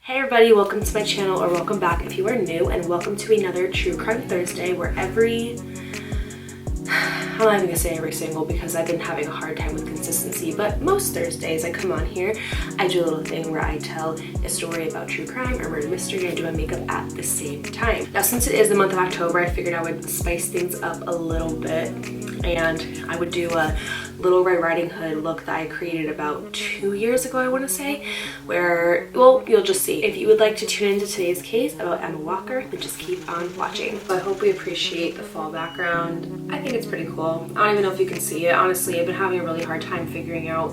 Hey everybody, welcome to my channel, or welcome back if you are new, and welcome to another True Crime Thursday where I'm not even gonna say every single because I've been having a hard time with consistency, but most Thursdays I come on here, I do a little thing where I tell a story about true crime or murder mystery and I do my makeup at the same time. Now since it is the month of October, I figured I would spice things up a little bit and I would do a Little Red Riding Hood look that I created about 2 years ago, I want to say, where, well, you'll just see. If you would like to tune into today's case about Emma Walker, then just keep on watching. So I hope we appreciate the fall background. I think it's pretty cool. I don't even know if you can see it. Honestly, I've been having a really hard time figuring out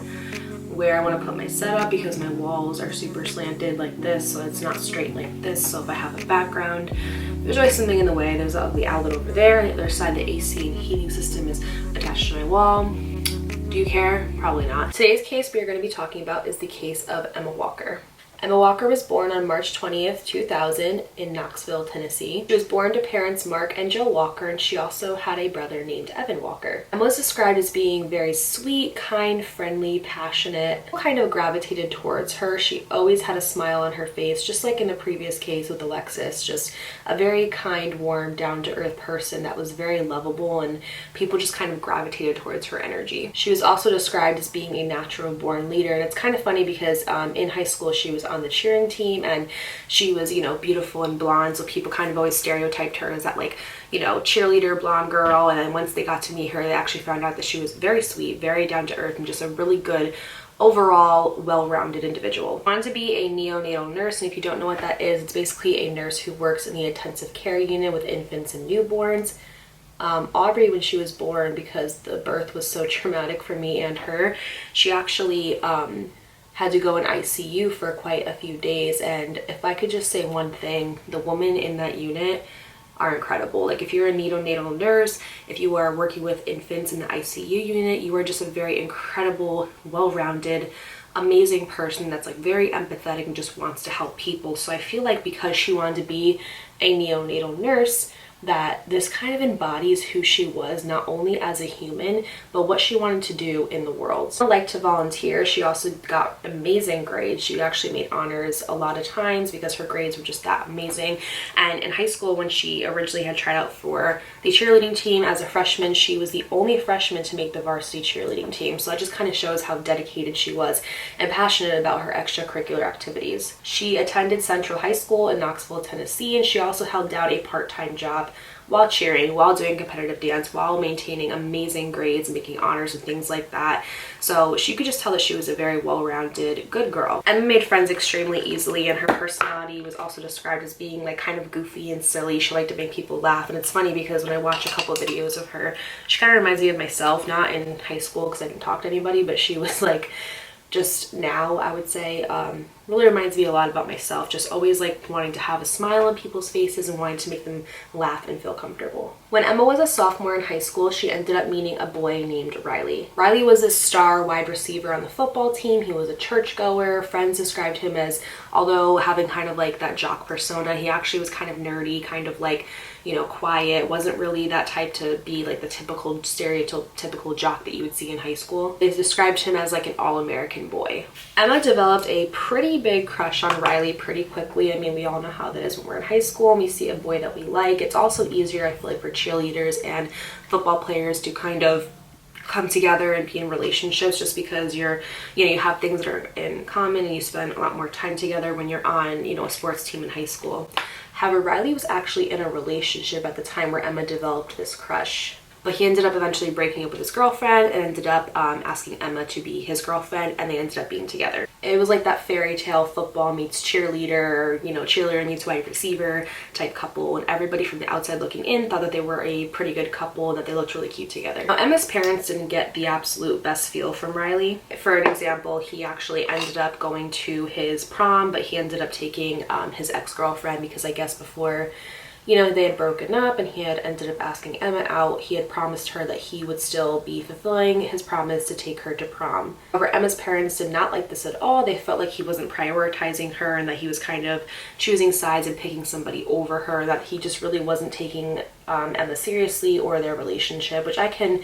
where I want to put my setup because my walls are super slanted like this, so it's not straight like this. So if I have a background, there's always something in the way. There's an ugly outlet over there. On the other side, the AC and heating system is attached to my wall. Do you care? Probably not. Today's case we are going to be talking about is the case of Emma Walker. Emma Walker was born on March 20th, 2000 in Knoxville, Tennessee. She was born to parents Mark and Jill Walker, and she also had a brother named Evan Walker. Emma was described as being very sweet, kind, friendly, passionate. People kind of gravitated towards her. She always had a smile on her face, just like in the previous case with Alexis. Just a very kind, warm, down-to-earth person that was very lovable, and people just kind of gravitated towards her energy. She was also described as being a natural-born leader, and it's kind of funny because in high school she was on the cheering team and she was, you know, beautiful and blonde, so people kind of always stereotyped her as that, like, you know, cheerleader blonde girl. And then once they got to meet her, they actually found out that she was very sweet, very down to earth, and just a really good overall well-rounded individual. I wanted to be a neonatal nurse, and if you don't know what that is, it's basically a nurse who works in the intensive care unit with infants and newborns. Aubrey, when she was born, because the birth was so traumatic for me and her, she actually had to go in ICU for quite a few days. And if I could just say one thing, the women in that unit are incredible. Like, if you're a neonatal nurse, if you are working with infants in the ICU unit, you are just a very incredible, well-rounded, amazing person that's like very empathetic and just wants to help people. So I feel like because she wanted to be a neonatal nurse, that this kind of embodies who she was, not only as a human, but what she wanted to do in the world. She liked to volunteer. She also got amazing grades. She actually made honors a lot of times because her grades were just that amazing. And in high school, when she originally had tried out for the cheerleading team as a freshman, she was the only freshman to make the varsity cheerleading team. So that just kind of shows how dedicated she was and passionate about her extracurricular activities. She attended Central High School in Knoxville, Tennessee, and she also held down a part-time job while cheering, while doing competitive dance, while maintaining amazing grades and making honors and things like that. So you could just tell that she was a very well-rounded, good girl. Emma made friends extremely easily, and her personality was also described as being like kind of goofy and silly. She liked to make people laugh, and it's funny because when I watch a couple of videos of her, she kind of reminds me of myself, not in high school because I didn't talk to anybody, but she was like, just now, I would say, really reminds me a lot about myself. Just always like wanting to have a smile on people's faces and wanting to make them laugh and feel comfortable. When Emma was a sophomore in high school, she ended up meeting a boy named Riley. Riley was a star wide receiver on the football team. He was a churchgoer. Friends described him as, although having kind of like that jock persona, he actually was kind of nerdy, kind of like, you know, quiet, wasn't really that type to be like the typical stereotypical jock that you would see in high school. They described him as like an all-American boy. Emma developed a pretty big crush on Riley pretty quickly. I mean, we all know how that is when we're in high school and we see a boy that we like. It's also easier, I feel like, for cheerleaders and football players to kind of come together and be in relationships, just because you have things that are in common and you spend a lot more time together when you're on, you know, a sports team in high school. However, Riley was actually in a relationship at the time where Emma developed this crush. But he ended up eventually breaking up with his girlfriend and ended up asking Emma to be his girlfriend, and they ended up being together. It was like that fairy tale football meets cheerleader, you know, cheerleader meets wide receiver type couple, and everybody from the outside looking in thought that they were a pretty good couple and that they looked really cute together. Now, Emma's parents didn't get the absolute best feel from Riley. For an example, he actually ended up going to his prom, but he ended up taking his ex-girlfriend because I guess before, you know, they had broken up and he had ended up asking Emma out. He had promised her that he would still be fulfilling his promise to take her to prom. However, Emma's parents did not like this at all. They felt like he wasn't prioritizing her and that he was kind of choosing sides and picking somebody over her, that he just really wasn't taking Emma seriously or their relationship, which I can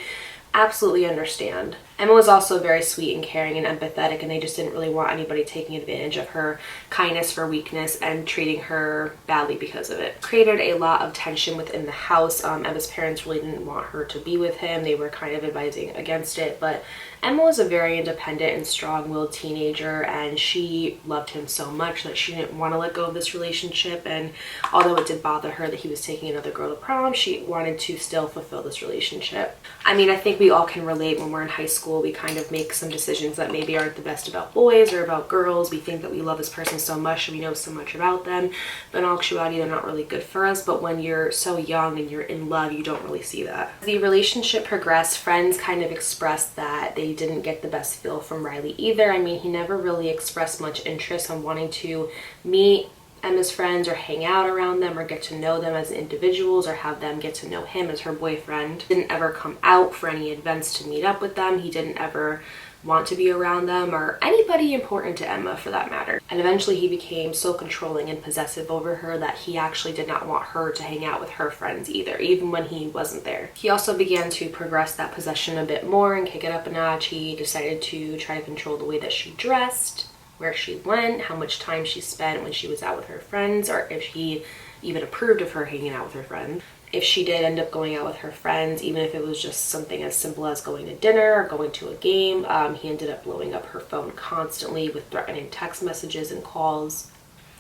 absolutely understand. Emma was also very sweet and caring and empathetic, and they just didn't really want anybody taking advantage of her kindness for weakness and treating her badly because of it. Created a lot of tension within the house. Emma's parents really didn't want her to be with him. They were kind of advising against it, but Emma was a very independent and strong-willed teenager, and she loved him so much that she didn't want to let go of this relationship. And although it did bother her that he was taking another girl to prom, she wanted to still fulfill this relationship. I mean, I think we all can relate. When we're in high school, we kind of make some decisions that maybe aren't the best about boys or about girls. We think that we love this person so much and we know so much about them, but in actuality they're not really good for us. But when you're so young and you're in love, you don't really see that. As the relationship progressed, friends kind of expressed that they didn't get the best feel from Riley either. I mean, he never really expressed much interest on wanting to meet Emma's friends or hang out around them or get to know them as individuals or have them get to know him as her boyfriend. Didn't ever come out for any events to meet up with them. He didn't ever want to be around them or anybody important to Emma for that matter. And eventually he became so controlling and possessive over her that he actually did not want her to hang out with her friends either, even when he wasn't there. He also began to progress that possession a bit more and kick it up a notch. He decided to try to control the way that she dressed, where she went, how much time she spent when she was out with her friends, or if he even approved of her hanging out with her friends. If she did end up going out with her friends, even if it was just something as simple as going to dinner or going to a game, he ended up blowing up her phone constantly with threatening text messages and calls.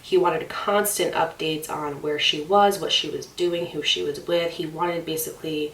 He wanted constant updates on where she was, what she was doing, who she was with. He wanted basically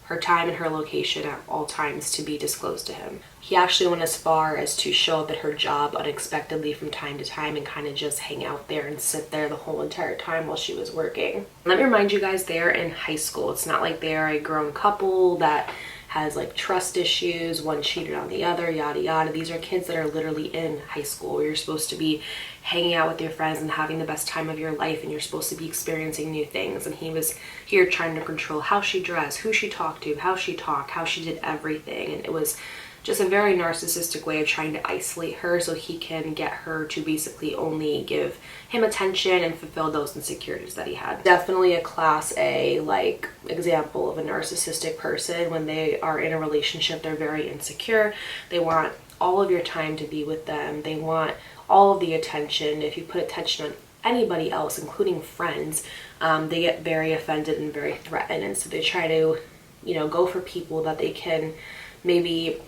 her time and her location at all times to be disclosed to him. He actually went as far as to show up at her job unexpectedly from time to time and kind of just hang out there and sit there the whole entire time while she was working. Let me remind you guys, they're in high school. It's not like they're a grown couple that has like trust issues, one cheated on the other, yada yada. These are kids that are literally in high school where you're supposed to be hanging out with your friends and having the best time of your life, and you're supposed to be experiencing new things. And he was here trying to control how she dressed, who she talked to, how she talked, how she did everything. And it was just a very narcissistic way of trying to isolate her so he can get her to basically only give him attention and fulfill those insecurities that he had. Definitely a class A like example of a narcissistic person. When they are in a relationship, they're very insecure. They want all of your time to be with them. They want all of the attention. If you put attention on anybody else, including friends, they get very offended and very threatened. And so they try to, go for people that they can maybe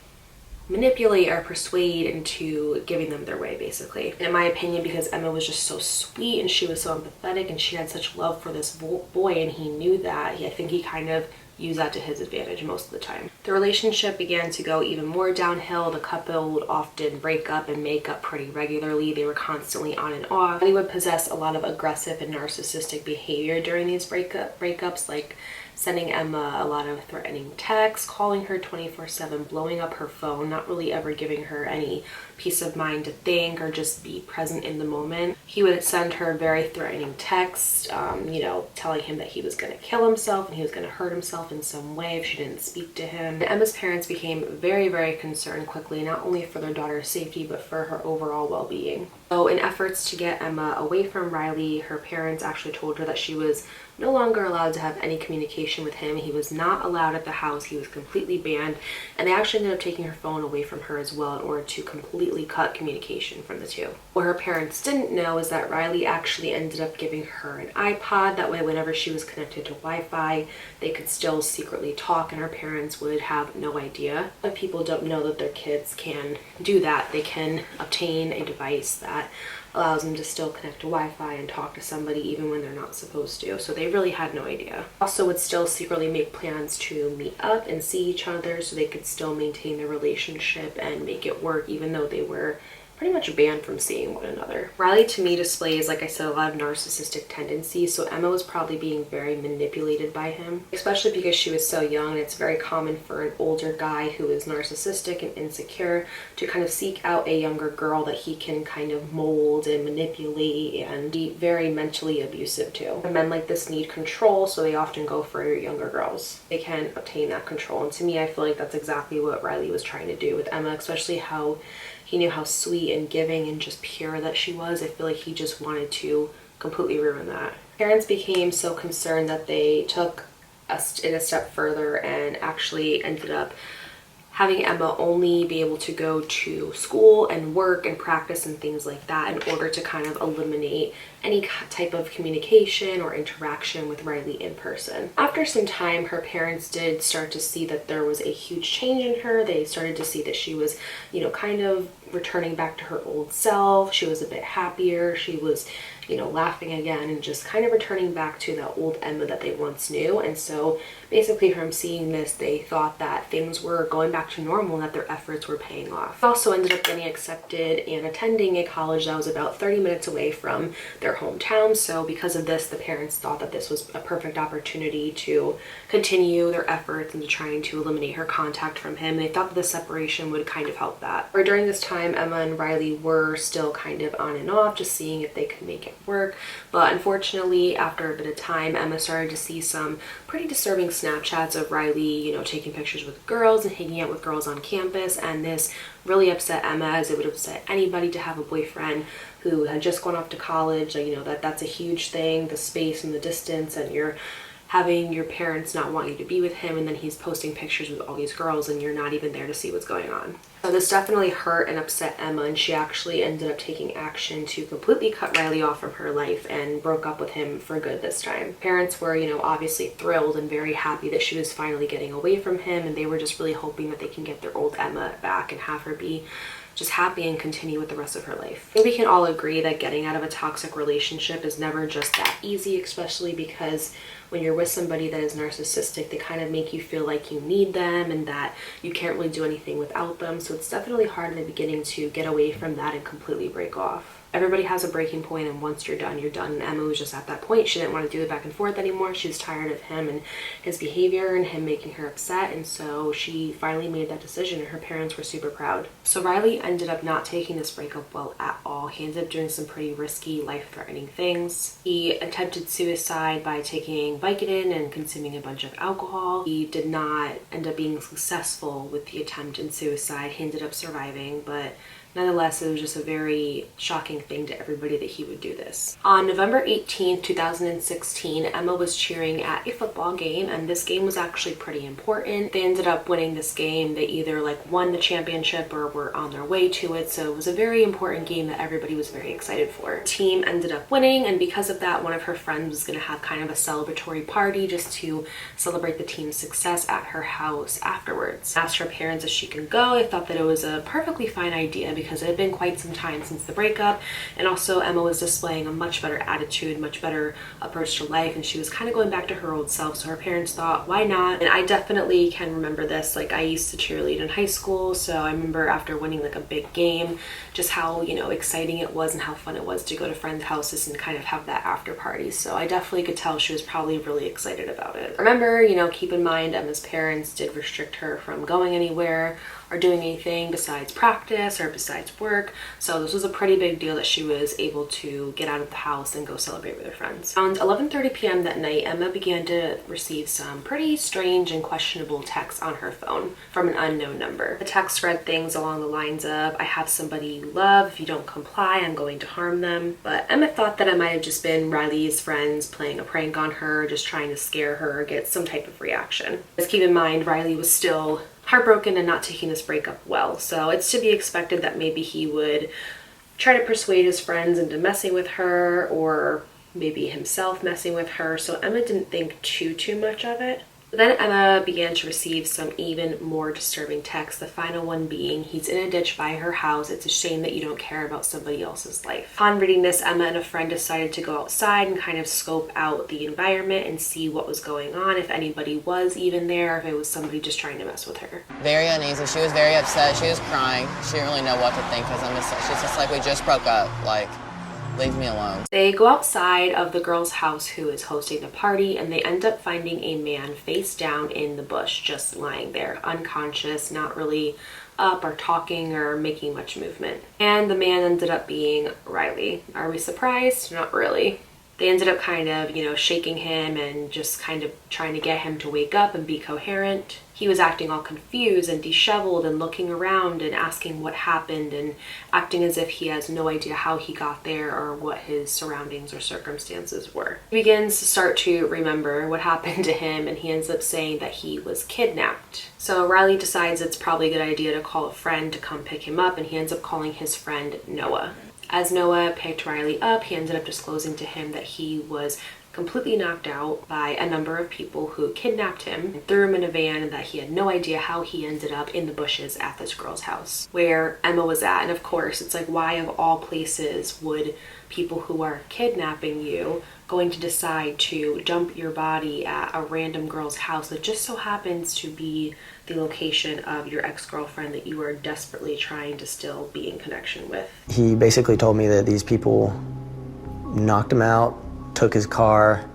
manipulate or persuade into giving them their way, basically. In my opinion, because Emma was just so sweet and she was so empathetic and she had such love for this boy, and he knew that, I think he kind of used that to his advantage most of the time. The relationship began to go even more downhill. The couple would often break up and make up pretty regularly. They were constantly on and off. They would possess a lot of aggressive and narcissistic behavior during these breakups, like sending Emma a lot of threatening texts, calling her 24/7, blowing up her phone, not really ever giving her any peace of mind to think or just be present in the moment. He would send her very threatening texts, telling him that he was going to kill himself and he was going to hurt himself in some way if she didn't speak to him. And Emma's parents became very, very concerned quickly, not only for their daughter's safety, but for her overall well-being. So in efforts to get Emma away from Riley, her parents actually told her that she was no longer allowed to have any communication with him. He was not allowed at the house. He was completely banned. And they actually ended up taking her phone away from her as well in order to completely cut communication from the two. What her parents didn't know is that Riley actually ended up giving her an iPod. That way, whenever she was connected to Wi-Fi, they could still secretly talk and her parents would have no idea. If people don't know that their kids can do that, they can obtain a device that allows them to still connect to Wi-Fi and talk to somebody even when they're not supposed to. So they really had no idea. Also would still secretly make plans to meet up and see each other so they could still maintain their relationship and make it work even though they were pretty much banned from seeing one another. Riley to me displays, like I said, a lot of narcissistic tendencies, so Emma was probably being very manipulated by him, especially because she was so young. And it's very common for an older guy who is narcissistic and insecure to kind of seek out a younger girl that he can kind of mold and manipulate and be very mentally abusive to. Men like this need control, so they often go for younger girls. They can obtain that control, and to me, I feel like that's exactly what Riley was trying to do with Emma, especially how he knew how sweet and giving and just pure that she was. I feel like he just wanted to completely ruin that. Parents became so concerned that they took it a step further and actually ended up having Emma only be able to go to school and work and practice and things like that in order to kind of eliminate any type of communication or interaction with Riley in person. After some time, her parents did start to see that there was a huge change in her. They started to see that she was, kind of returning back to her old self. She was a bit happier. She was, laughing again and just kind of returning back to that old Emma that they once knew. And so basically from seeing this, they thought that things were going back to normal and that their efforts were paying off. They also ended up getting accepted and attending a college that was about 30 minutes away from their hometown. So because of this, the parents thought that this was a perfect opportunity to continue their efforts into trying to eliminate her contact from him. They thought that the separation would kind of help that. Or during this time, Emma and Riley were still kind of on and off, just seeing if they could make it work. But unfortunately, after a bit of time, Emma started to see some pretty disturbing Snapchats of Riley, taking pictures with girls and hanging out with girls on campus. And this really upset Emma, as it would upset anybody to have a boyfriend who had just gone off to college. That's a huge thing, the space and the distance, and you're having your parents not want you to be with him, and then he's posting pictures with all these girls and you're not even there to see what's going on. So this definitely hurt and upset Emma, and she actually ended up taking action to completely cut Riley off from her life and broke up with him for good this time. Parents were, obviously thrilled and very happy that she was finally getting away from him, and they were just really hoping that they can get their old Emma back and have her be just happy and continue with the rest of her life. I think we can all agree that getting out of a toxic relationship is never just that easy, especially because when you're with somebody that is narcissistic, they kind of make you feel like you need them and that you can't really do anything without them. So it's definitely hard in the beginning to get away from that and completely break off. Everybody has a breaking point, and once you're done, you're done. And Emma was just at that point. She didn't want to do the back and forth anymore. She was tired of him and his behavior and him making her upset. And so she finally made that decision, and her parents were super proud. So Riley ended up not taking this breakup well at all. He ended up doing some pretty risky, life-threatening things. He attempted suicide by taking Vicodin and consuming a bunch of alcohol. He did not end up being successful with the attempt in suicide. He ended up surviving, but nonetheless, it was just a very shocking thing to everybody that he would do this. On November 18th, 2016, Emma was cheering at a football game, and this game was actually pretty important. They ended up winning this game. They either won the championship or were on their way to it, so it was a very important game that everybody was very excited for. The team ended up winning, and because of that, one of her friends was going to have kind of a celebratory party just to celebrate the team's success at her house afterwards. Asked her parents if she could go. They thought that it was a perfectly fine idea because it had been quite some time since the breakup, and also Emma was displaying a much better attitude, much better approach to life, and she was kind of going back to her old self, so her parents thought, why not? And I definitely can remember this. I used to cheerlead in high school, so I remember after winning a big game, just how exciting it was and how fun it was to go to friends' houses and kind of have that after party. So I definitely could tell she was probably really excited about it. Remember, keep in mind Emma's parents did restrict her from going anywhere or doing anything besides practice or besides work. So this was a pretty big deal that she was able to get out of the house and go celebrate with her friends. Around 11:30 p.m. that night, Emma began to receive some pretty strange and questionable texts on her phone from an unknown number. The text read things along the lines of, I have somebody you love. If you don't comply, I'm going to harm them. But Emma thought that it might have just been Riley's friends playing a prank on her, just trying to scare her or get some type of reaction. Just keep in mind, Riley was still heartbroken and not taking this breakup well, so it's to be expected that maybe he would try to persuade his friends into messing with her, or maybe himself messing with her. So Emma didn't think too much of it. But then Emma began to receive some even more disturbing texts, the final one being, he's in a ditch by her house. It's a shame that you don't care about somebody else's life. Upon reading this, Emma and a friend decided to go outside and kind of scope out the environment and see what was going on, if anybody was even there, if it was somebody just trying to mess with her. Very uneasy. She was very upset. She was crying. She didn't really know what to think because she's just like, we just broke up. Leave me alone. They go outside of the girl's house who is hosting the party, and they end up finding a man face down in the bush, just lying there, unconscious, not really up or talking or making much movement. And the man ended up being Riley. Are we surprised? Not really. They ended up kind of, shaking him and just kind of trying to get him to wake up and be coherent. He was acting all confused and disheveled and looking around and asking what happened and acting as if he has no idea how he got there or what his surroundings or circumstances were. He begins to start to remember what happened to him, and he ends up saying that he was kidnapped. So Riley decides it's probably a good idea to call a friend to come pick him up, and he ends up calling his friend Noah. As Noah picked Riley up, he ended up disclosing to him that he was completely knocked out by a number of people who kidnapped him and threw him in a van, and that he had no idea how he ended up in the bushes at this girl's house where Emma was at. And of course, it's like, why of all places would people who are kidnapping you going to decide to dump your body at a random girl's house that just so happens to be the location of your ex-girlfriend that you are desperately trying to still be in connection with? He basically told me that these people knocked him out, took his car,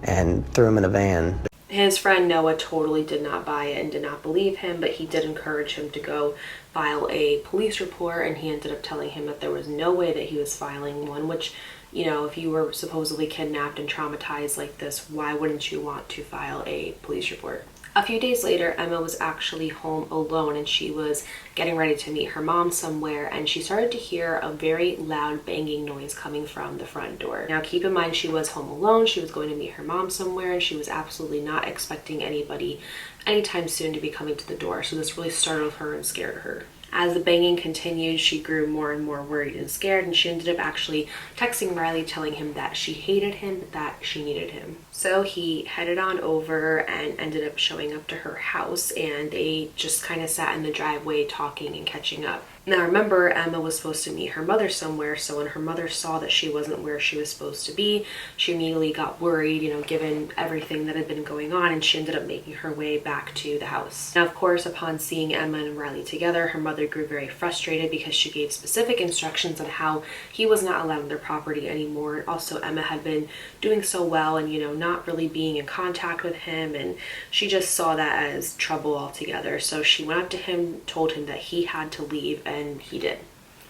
and threw him in a van. His friend Noah totally did not buy it and did not believe him, but he did encourage him to go file a police report, and he ended up telling him that there was no way that he was filing one, which, if you were supposedly kidnapped and traumatized like this, why wouldn't you want to file a police report? A few days later, Emma was actually home alone, and she was getting ready to meet her mom somewhere, and she started to hear a very loud banging noise coming from the front door. Now, keep in mind, she was home alone. She was going to meet her mom somewhere, and she was absolutely not expecting anybody anytime soon to be coming to the door. So this really startled her and scared her. As the banging continued, she grew more and more worried and scared, and she ended up actually texting Riley telling him that she hated him, that she needed him. So he headed on over and ended up showing up to her house, and they just kind of sat in the driveway talking and catching up. Now remember, Emma was supposed to meet her mother somewhere, so when her mother saw that she wasn't where she was supposed to be, she immediately got worried, given everything that had been going on, and she ended up making her way back to the house. Now, of course, upon seeing Emma and Riley together, her mother grew very frustrated because she gave specific instructions on how he was not allowed on their property anymore. And also, Emma had been doing so well and, not really being in contact with him, and she just saw that as trouble altogether. So she went up to him, told him that he had to leave, and he did.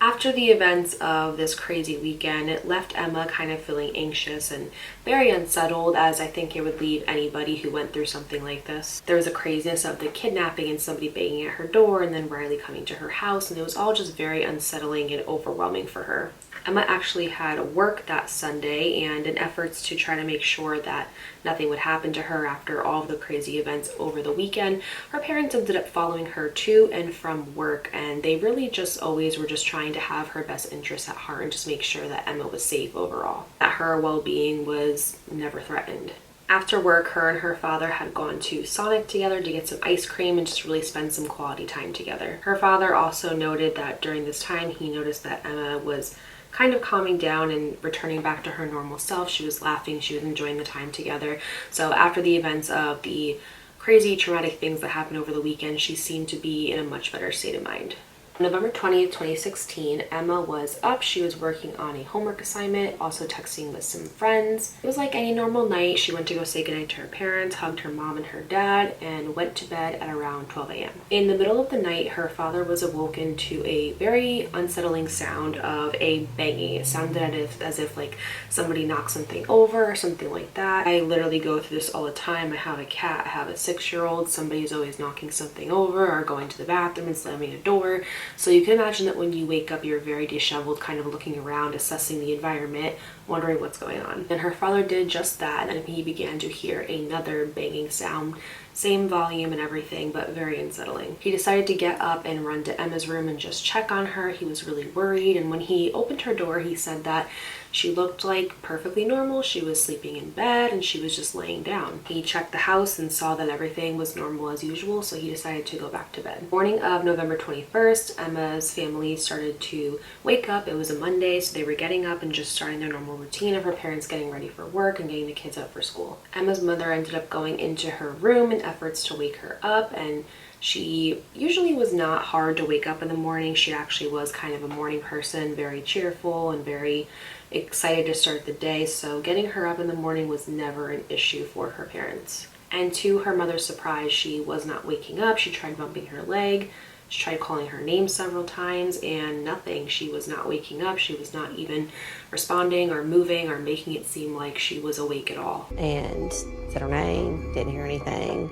After the events of this crazy weekend, it left Emma kind of feeling anxious and very unsettled, as I think it would leave anybody who went through something like this. There was a craziness of the kidnapping and somebody banging at her door, and then Riley coming to her house, and it was all just very unsettling and overwhelming for her. Emma actually had work that Sunday, and in efforts to try to make sure that nothing would happen to her after all of the crazy events over the weekend, her parents ended up following her to and from work, and they really just always were just trying to have her best interests at heart and just make sure that Emma was safe overall, that her well-being was never threatened. After work, her and her father had gone to Sonic together to get some ice cream and just really spend some quality time together. Her father also noted that during this time, he noticed that Emma was kind of calming down and returning back to her normal self. She was laughing, she was enjoying the time together. So after the events of the crazy traumatic things that happened over the weekend, she seemed to be in a much better state of mind. November 20th, 2016, Emma was up. She was working on a homework assignment, also texting with some friends. It was like any normal night. She went to go say goodnight to her parents, hugged her mom and her dad, and went to bed at around 12 a.m. In the middle of the night, her father was awoken to a very unsettling sound of a banging. It sounded as if like somebody knocked something over or something like that. I literally go through this all the time. I have a cat, I have a 6-year-old. Somebody's always knocking something over or going to the bathroom and slamming a door. So you can imagine that when you wake up, you're very disheveled, kind of looking around, assessing the environment, wondering what's going on. And her father did just that, and he began to hear another banging sound, same volume and everything, but very unsettling. He decided to get up and run to Emma's room and just check on her. He was really worried, and when he opened her door, he said that she looked like perfectly normal. She was sleeping in bed and she was just laying down. He checked the house and saw that everything was normal as usual, so he decided to go back to bed. Morning of November 21st, Emma's family started to wake up. It was a Monday, so they were getting up and just starting their normal routine of her parents getting ready for work and getting the kids up for school. Emma's mother ended up going into her room in efforts to wake her up, and she usually was not hard to wake up in the morning. She actually was kind of a morning person, very cheerful and very excited to start the day, so getting her up in the morning was never an issue for her parents. And to her mother's surprise, she was not waking up. She tried bumping her leg. She tried calling her name several times and nothing. She was not waking up. She was not even responding or moving or making it seem like she was awake at all. And said her name, didn't hear anything.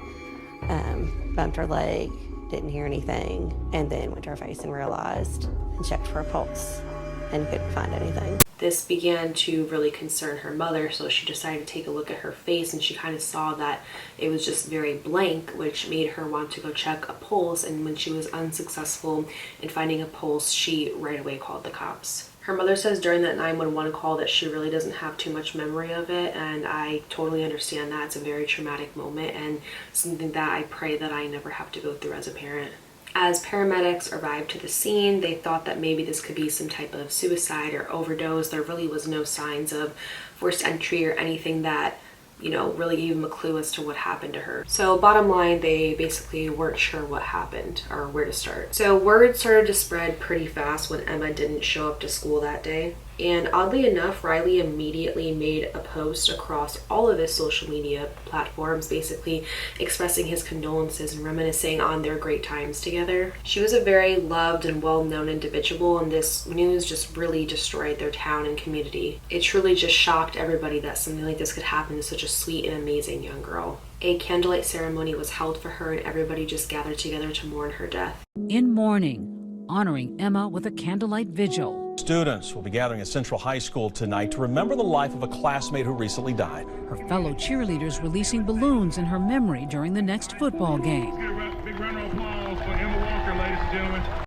Bumped her leg, didn't hear anything. And then went to her face and realized and checked for a pulse and couldn't find anything. This began to really concern her mother, so she decided to take a look at her face, and she kind of saw that it was just very blank, which made her want to go check a pulse. And when she was unsuccessful in finding a pulse, she right away called the cops. Her mother says during that 911 call that she really doesn't have too much memory of it, and I totally understand that. It's a very traumatic moment and something that I pray that I never have to go through as a parent. As paramedics arrived to the scene, they thought that maybe this could be some type of suicide or overdose. There really was no signs of forced entry or anything that, really gave them a clue as to what happened to her. So bottom line, they basically weren't sure what happened or where to start. So word started to spread pretty fast when Emma didn't show up to school that day. And oddly enough, Riley immediately made a post across all of his social media platforms, basically expressing his condolences and reminiscing on their great times together. She was a very loved and well-known individual, and this news just really destroyed their town and community. It truly just shocked everybody that something like this could happen to such a sweet and amazing young girl. A candlelight ceremony was held for her, and everybody just gathered together to mourn her death. In mourning, honoring Emma with a candlelight vigil. Students will be gathering at Central High School tonight to remember the life of a classmate who recently died. Her fellow cheerleaders releasing balloons in her memory during the next football game. Big round of applause for Emma Walker, ladies and gentlemen.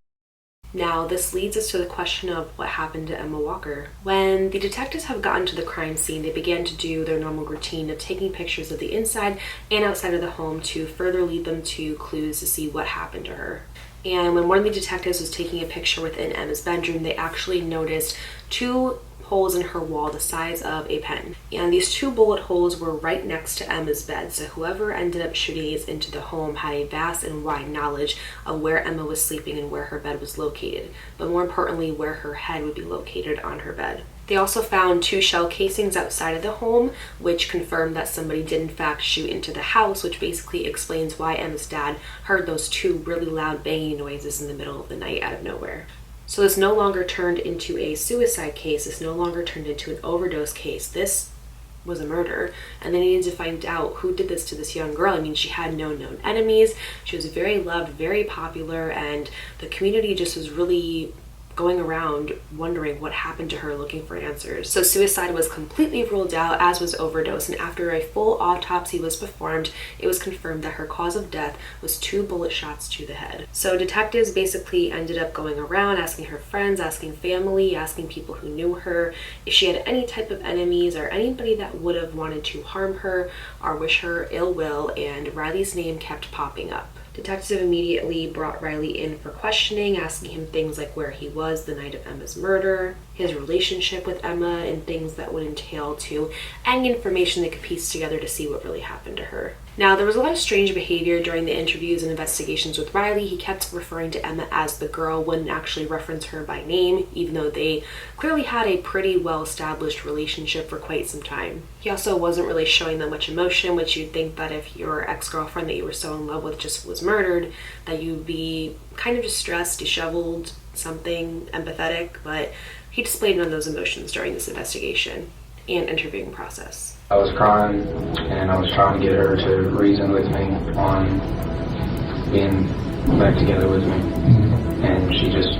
Now, this leads us to the question of what happened to Emma Walker. When the detectives have gotten to the crime scene, they began to do their normal routine of taking pictures of the inside and outside of the home to further lead them to clues to see what happened to her. And when one of the detectives was taking a picture within Emma's bedroom, they actually noticed 2 holes in her wall the size of a pen. And these 2 bullet holes were right next to Emma's bed, so whoever ended up shooting these into the home had a vast and wide knowledge of where Emma was sleeping and where her bed was located, but more importantly, where her head would be located on her bed. They also found 2 shell casings outside of the home, which confirmed that somebody did in fact shoot into the house, which basically explains why Emma's dad heard those 2 really loud banging noises in the middle of the night out of nowhere. So this no longer turned into a suicide case. This no longer turned into an overdose case. This was a murder, and they needed to find out who did this to this young girl. I mean, she had no known enemies. She was very loved, very popular, and the community just was really going around wondering what happened to her, looking for answers. So suicide was completely ruled out, as was overdose, and after a full autopsy was performed, it was confirmed that her cause of death was 2 bullet shots to the head. So detectives basically ended up going around asking her friends, asking family, asking people who knew her if she had any type of enemies or anybody that would have wanted to harm her or wish her ill will, and Riley's name kept popping up. Detectives immediately brought Riley in for questioning, asking him things like where he was the night of Emma's murder, his relationship with Emma, and things that would entail to any information they could piece together to see what really happened to her. Now, there was a lot of strange behavior during the interviews and investigations with Riley. He kept referring to Emma as the girl, wouldn't actually reference her by name, even though they clearly had a pretty well-established relationship for quite some time. He also wasn't really showing that much emotion, which you'd think that if your ex-girlfriend that you were so in love with just was murdered, that you'd be kind of distressed, disheveled, something empathetic, but he displayed none of those emotions during this investigation and interviewing process. I was crying, and I was trying to get her to reason with me on being back together with me. And she just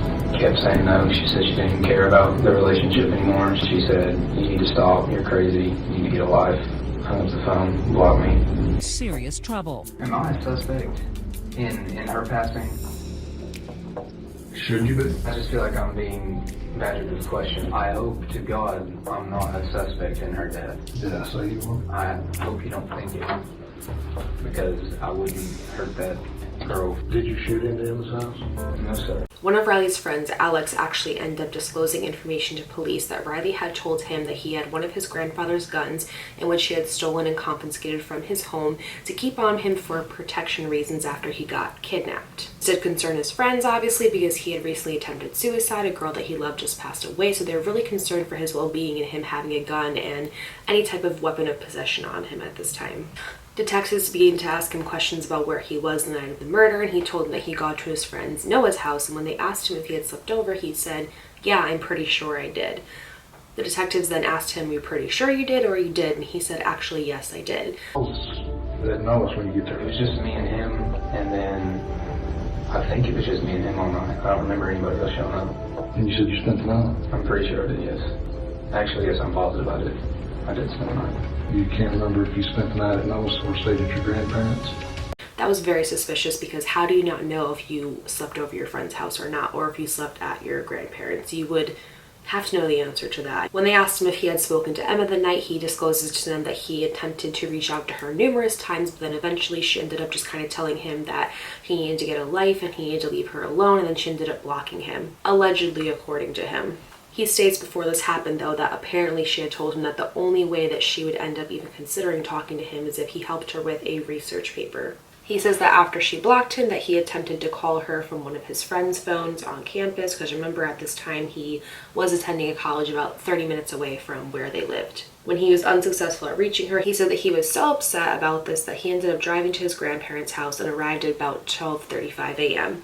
kept saying no. She said she didn't care about the relationship anymore. She said, "You need to stop, you're crazy, you need to get a life." Hung up the phone, blocked me. Serious trouble. Am I a suspect in her passing? Should you be? I just feel like I'm being badgered with a question. I hope to God I'm not a suspect in her death. Did I say you were? I hope you don't think it, because I wouldn't hurt that girl. Did you shoot into Emma's house? No, sir. One of Riley's friends, Alex, actually ended up disclosing information to police that Riley had told him that he had one of his grandfather's guns in which he had stolen and confiscated from his home to keep on him for protection reasons after he got kidnapped. This did concern his friends, obviously, because he had recently attempted suicide. A girl that he loved just passed away, so they were really concerned for his well-being and him having a gun and any type of weapon of possession on him at this time. Detectives began to ask him questions about where he was the night of the murder, and he told them that he got to his friend Noah's house, and when they asked him if he had slept over, he said, "Yeah, I'm pretty sure I did." The detectives then asked him, "You're pretty sure you did or you did?" And he said, "Actually, yes, I did." That Noah's when you get there. It was just me and him, and then I think it was just me and him all night. I don't remember anybody else showing up. And you said you spent the night? I'm pretty sure I did, yes. Actually, yes, I'm positive I did. I did spend the night. You can't remember if you spent the night at Noah's or stayed at your grandparents'? That was very suspicious, because how do you not know if you slept over your friend's house or not, or if you slept at your grandparents'? You would have to know the answer to that. When they asked him if he had spoken to Emma the night, he discloses to them that he attempted to reach out to her numerous times, but then eventually she ended up just kind of telling him that he needed to get a life and he needed to leave her alone, and then she ended up blocking him, allegedly, according to him. He states before this happened, though, that apparently she had told him that the only way that she would end up even considering talking to him is if he helped her with a research paper. He says that after she blocked him, that he attempted to call her from one of his friend's phones on campus, because remember at this time he was attending a college about 30 minutes away from where they lived. When he was unsuccessful at reaching her, he said that he was so upset about this that he ended up driving to his grandparents' house and arrived at about 12:35 a.m.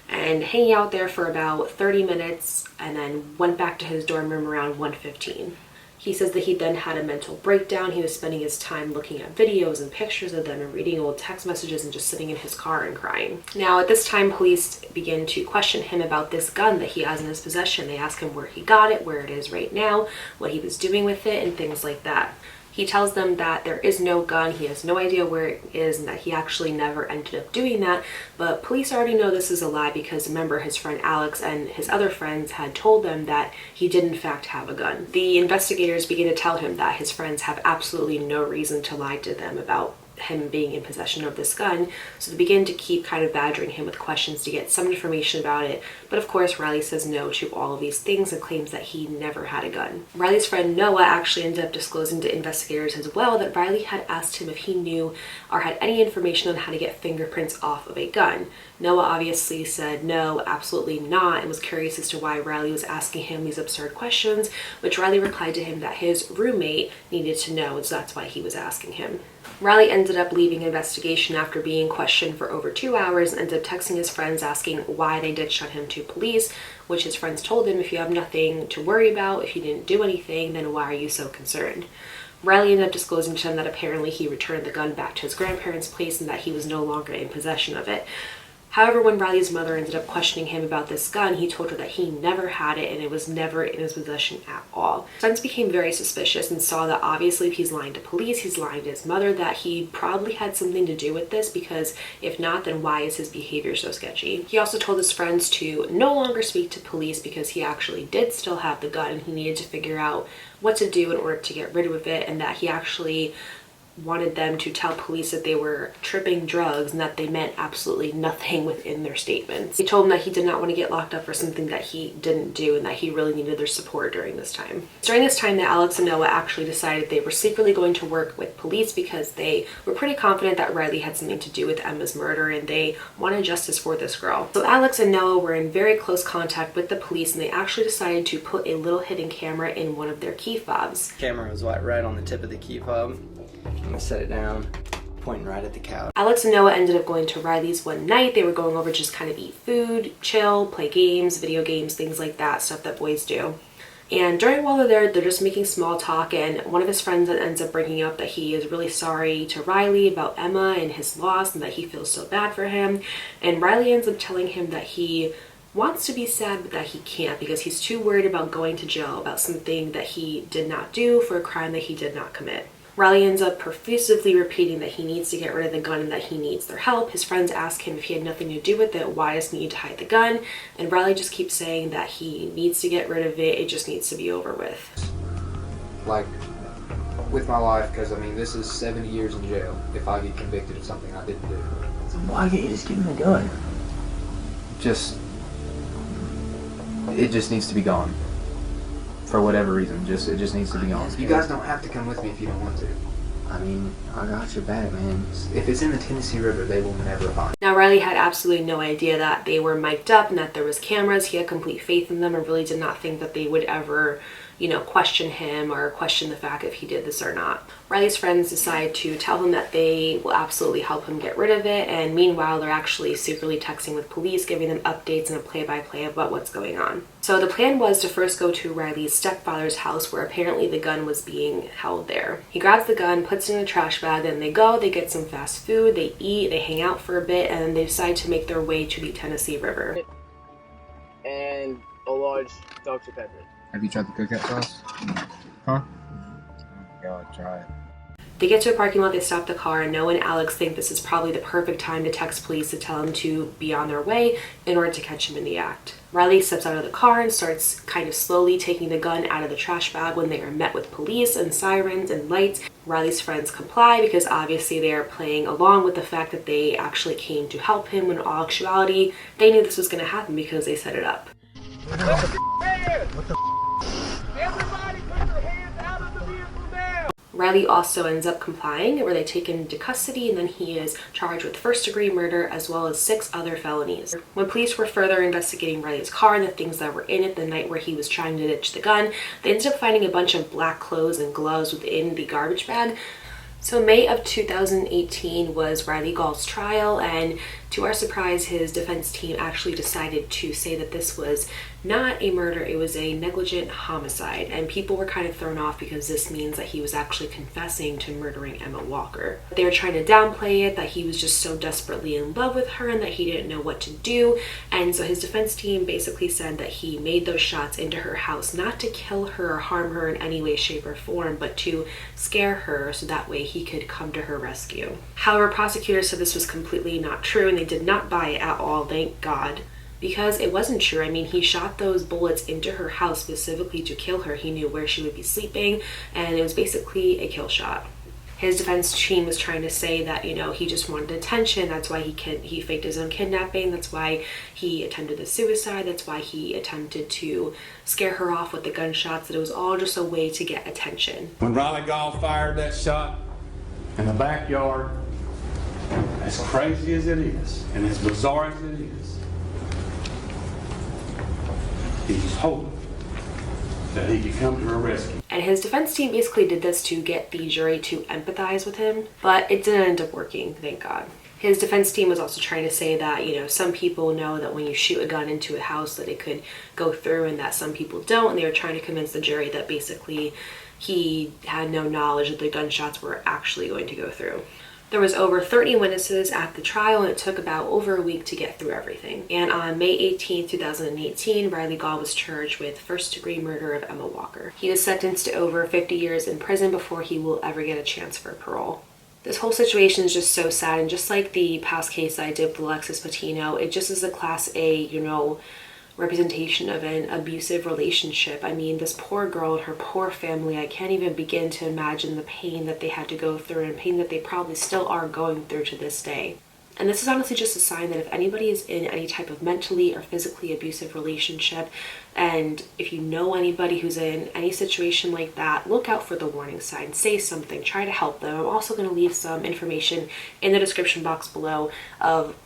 and hanging out there for about 30 minutes, and then went back to his dorm room around 1:15. He says that he then had a mental breakdown. He was spending his time looking at videos and pictures of them and reading old text messages and just sitting in his car and crying. Now, at this time, police begin to question him about this gun that he has in his possession. They ask him where he got it, where it is right now, what he was doing with it, and things like that. He tells them that there is no gun, he has no idea where it is, and that he actually never ended up doing that. But police already know this is a lie, because remember, his friend Alex and his other friends had told them that he did in fact have a gun. The investigators begin to tell him that his friends have absolutely no reason to lie to them about him being in possession of this gun, so they begin to keep kind of badgering him with questions to get some information about it. But of course, Riley says no to all of these things and claims that he never had a gun. Riley's friend Noah actually ended up disclosing to investigators as well that Riley had asked him if he knew or had any information on how to get fingerprints off of a gun. Noah obviously said no, absolutely not, and was curious as to why Riley was asking him these absurd questions, which Riley replied to him that his roommate needed to know, and so that's why he was asking him. Riley ended up leaving investigation after being questioned for over 2 hours, and ended up texting his friends asking why they did shut him to police, which his friends told him, if you have nothing to worry about, if you didn't do anything, then why are you so concerned? Riley ended up disclosing to them that apparently he returned the gun back to his grandparents' place and that he was no longer in possession of it. However, when Riley's mother ended up questioning him about this gun, he told her that he never had it and it was never in his possession at all. Friends became very suspicious and saw that obviously if he's lying to police, he's lying to his mother, that he probably had something to do with this, because if not, then why is his behavior so sketchy? He also told his friends to no longer speak to police because he actually did still have the gun and he needed to figure out what to do in order to get rid of it, and that he actually wanted them to tell police that they were tripping drugs and that they meant absolutely nothing within their statements. He told them that he did not want to get locked up for something that he didn't do and that he really needed their support during this time. During this time that Alex and Noah actually decided they were secretly going to work with police because they were pretty confident that Riley had something to do with Emma's murder and they wanted justice for this girl. So Alex and Noah were in very close contact with the police, and they actually decided to put a little hidden camera in one of their key fobs. The camera was right on the tip of the key fob. I'm gonna set it down, pointing right at the couch. Alex and Noah ended up going to Riley's one night. They were going over to just kind of eat food, chill, play games, video games, things like that, stuff that boys do. And while they're there, they're just making small talk, and one of his friends ends up bringing up that he is really sorry to Riley about Emma and his loss and that he feels so bad for him. And Riley ends up telling him that he wants to be sad but that he can't because he's too worried about going to jail about something that he did not do for a crime that he did not commit. Riley ends up perfusively repeating that he needs to get rid of the gun and that he needs their help. His friends ask him if he had nothing to do with it, why does he need to hide the gun? And Riley just keeps saying that he needs to get rid of it, it just needs to be over with. Like, with my life, because I mean, this is 70 years in jail if I get convicted of something I didn't do. Why can't you just give him the gun? It just needs to be gone. For whatever reason, it just needs to be gone. You guys don't have to come with me if you don't want to. I mean, I got your back, man. If it's in the Tennessee River, they will never find. Now, Riley had absolutely no idea that they were mic'd up and that there was cameras. He had complete faith in them and really did not think that they would ever question him or question the fact if he did this or not. Riley's friends decide to tell him that they will absolutely help him get rid of it, and meanwhile they're actually secretly texting with police, giving them updates and a play-by-play about what's going on. So the plan was to first go to Riley's stepfather's house, where apparently the gun was being held there. He grabs the gun, puts it in a trash bag, then they get some fast food, they eat, they hang out for a bit, and then they decide to make their way to the Tennessee River. And a large Dr. Pepper. Have you tried the cookout sauce? Huh? Oh God, try it. They get to a parking lot, they stop the car, and Noah and Alex think this is probably the perfect time to text police to tell them to be on their way in order to catch him in the act. Riley steps out of the car and starts kind of slowly taking the gun out of the trash bag when they are met with police and sirens and lights. Riley's friends comply because obviously they are playing along with the fact that they actually came to help him, when in all actuality they knew this was going to happen because they set it up. Everybody put their hands out of the vehicle now! Riley also ends up complying, where they take him into custody, and then he is charged with first-degree murder as well as 6 other felonies. When police were further investigating Riley's car and the things that were in it the night where he was trying to ditch the gun, they ended up finding a bunch of black clothes and gloves within the garbage bag. So May of 2018 was Riley Gaul's trial, and to our surprise, his defense team actually decided to say that this was not a murder, it was a negligent homicide. And people were kind of thrown off because this means that he was actually confessing to murdering Emma Walker. They were trying to downplay it, that he was just so desperately in love with her and that he didn't know what to do. And so his defense team basically said that he made those shots into her house not to kill her or harm her in any way, shape, or form, but to scare her so that way he could come to her rescue. However, prosecutors said this was completely not true, and they did not buy it at all, thank God, because it wasn't true. I mean, he shot those bullets into her house specifically to kill her. He knew where she would be sleeping, and it was basically a kill shot. His defense team was trying to say that, he just wanted attention. That's why he faked his own kidnapping. That's why he attempted the suicide. That's why he attempted to scare her off with the gunshots. That it was all just a way to get attention. When Riley Gaul fired that shot in the backyard, as crazy as it is, and as bizarre as it is, he was hoping that he could come to her rescue. And his defense team basically did this to get the jury to empathize with him, but it didn't end up working, thank God. His defense team was also trying to say that, some people know that when you shoot a gun into a house that it could go through, and that some people don't, and they were trying to convince the jury that basically he had no knowledge that the gunshots were actually going to go through. There was over 30 witnesses at the trial, and it took about over a week to get through everything. And on May 18, 2018, Riley Gaul was charged with first-degree murder of Emma Walker. He was sentenced to over 50 years in prison before he will ever get a chance for parole. This whole situation is just so sad, and just like the past case I did with Alexis Patino, it just is a Class A, representation of an abusive relationship. I mean, this poor girl and her poor family, I can't even begin to imagine the pain that they had to go through, and pain that they probably still are going through to this day. And this is honestly just a sign that if anybody is in any type of mentally or physically abusive relationship, and if you know anybody who's in any situation like that, look out for the warning signs, say something, try to help them. I'm also going to leave some information in the description box below of,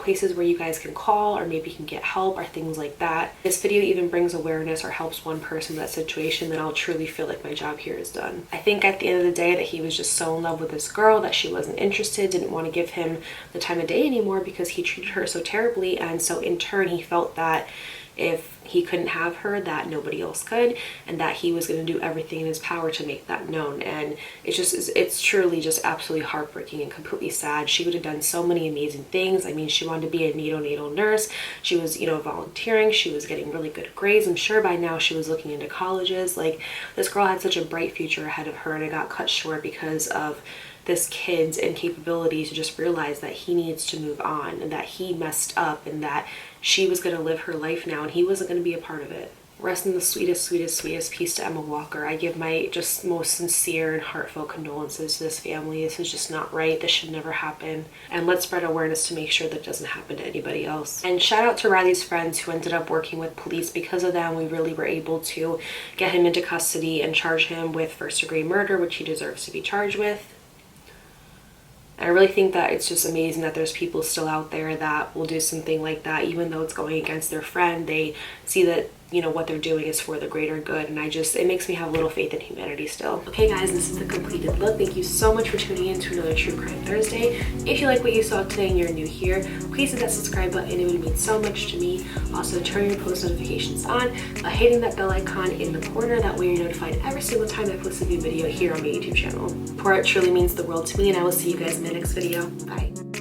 places where you guys can call or maybe you can get help or things like that. If this video even brings awareness or helps one person in that situation, then I'll truly feel like my job here is done. I think at the end of the day that he was just so in love with this girl that she wasn't interested, didn't want to give him the time of day anymore because he treated her so terribly, and so in turn he felt that if he couldn't have her, that nobody else could, and that he was going to do everything in his power to make that known. And it's truly just absolutely heartbreaking and completely sad. She would have done so many amazing things. I mean, she wanted to be a neonatal nurse. She was, volunteering. She was getting really good grades. I'm sure by now she was looking into colleges. Like, this girl had such a bright future ahead of her, and it got cut short because of this kid's incapability to just realize that he needs to move on, and that he messed up, and that she was going to live her life now and he wasn't going to be a part of it. Rest in the sweetest, sweetest, sweetest peace to Emma Walker. I give my just most sincere and heartfelt condolences to this family. This is just not right. This should never happen. And let's spread awareness to make sure that doesn't happen to anybody else. And shout out to Riley's friends who ended up working with police. Because of them, we really were able to get him into custody and charge him with first-degree murder, which he deserves to be charged with. I really think that it's just amazing that there's people still out there that will do something like that, even though it's going against their friend. They see that you know, what they're doing is for the greater good, and it makes me have a little faith in humanity still. Okay guys, this is the completed look. Thank you so much for tuning in to another True Crime Thursday. If you like what you saw today and you're new here, please hit that subscribe button. It would mean so much to me. Also, turn your post notifications on by hitting that bell icon in the corner. That way you're notified every single time I post a new video here on my YouTube channel. Support truly means the world to me, and I will see you guys in the next video. Bye.